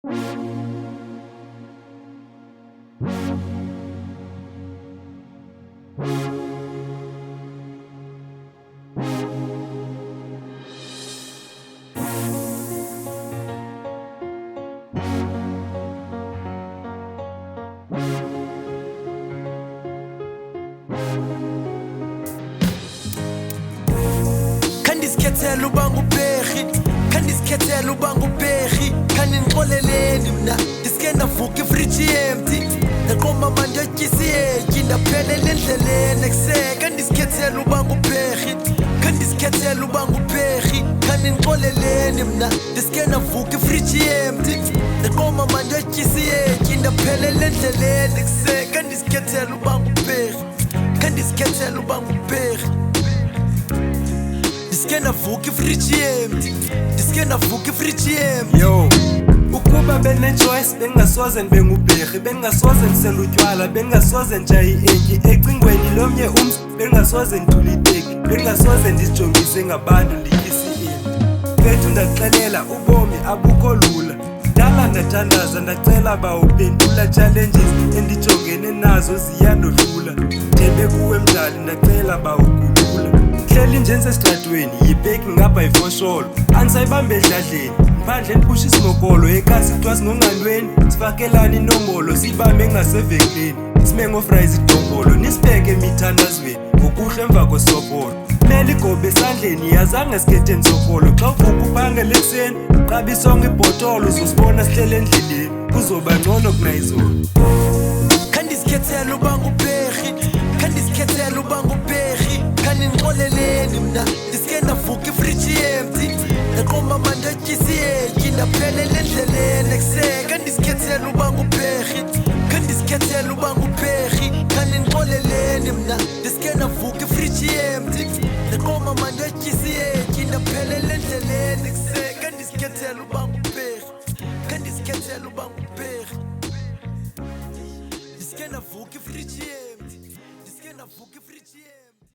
Kandiskethela ubanga ubherhi, kandiskethela ubanga ubherhi, kaningixoleleni mna ndiske ndavuka ifriji empty, ndaqomba manje etyisiyetyi ndaphelela endleleni ekuseka. Kandiskethela ubanga ubherhi, kandiskethela ubanga ubherhi, kaningixoleleni mna ndiske ndavuka ifriji empty, ndaqomba manje etyisiyetyi ndaphelela endleleni ekuseka. Kandiskethela ubanga ubherhi, kandiskethela ubanga ubherhi, ndiske ndavuka ifriji empty, ndiske ndavuka ifriji empty. Yo, ukuba bene-choice bengasoze ndibe ngubherhi, bengasoze ndisela utywala, bengasoze ntshaye i-enki ecingweni lomnye umzi, bengasoze ndithule iteki, bengasoze ndizijongise ngabantu ndityise i-emti. Fethu ndakuxelela ubomi abukho lula, ndala ndathandaza ndacela bawuphendula challenges endijongene nazo ziyandodlula. Thembe kuwe mdali ndacela bawukhulula, hleli nje nsesitratweni yipeki ngapha yifosholo, andisayibambe edladleni mphandle ndipusha isimokolo ekasi kuthiwa singongandweni, sifakelani inombolo siyibambe ngasevenkileni, sime ngofrayis idombolo nisibeke emithandazweni ngokuhle emva kwesobolo. Mele igobe esandleni yazange sikhethe nsokolo, xa uvuka uphangele ekuseni uqaba isonga ibhotolo uzosibona sihlele endleleni kuzoba ngcono kunayizolo. Kandiskethela ubanga ubherhi, kandiskethela ubanga ubherhi, kaningixoleleni mna ndiske ndavuka ifriji empty, ndaqomba manje etyisiyetyi ndaphelela endleleni ekuseka. Kandiskethela ubanga ubherhi, kandiskethela ubanga ubherhi, kaningixoleleni mna ndiske ndavuka ifriji empty, ndaqomba manje etyisiyetyi ndaphelela endleleni ekuseka. Kandiskethela ubanga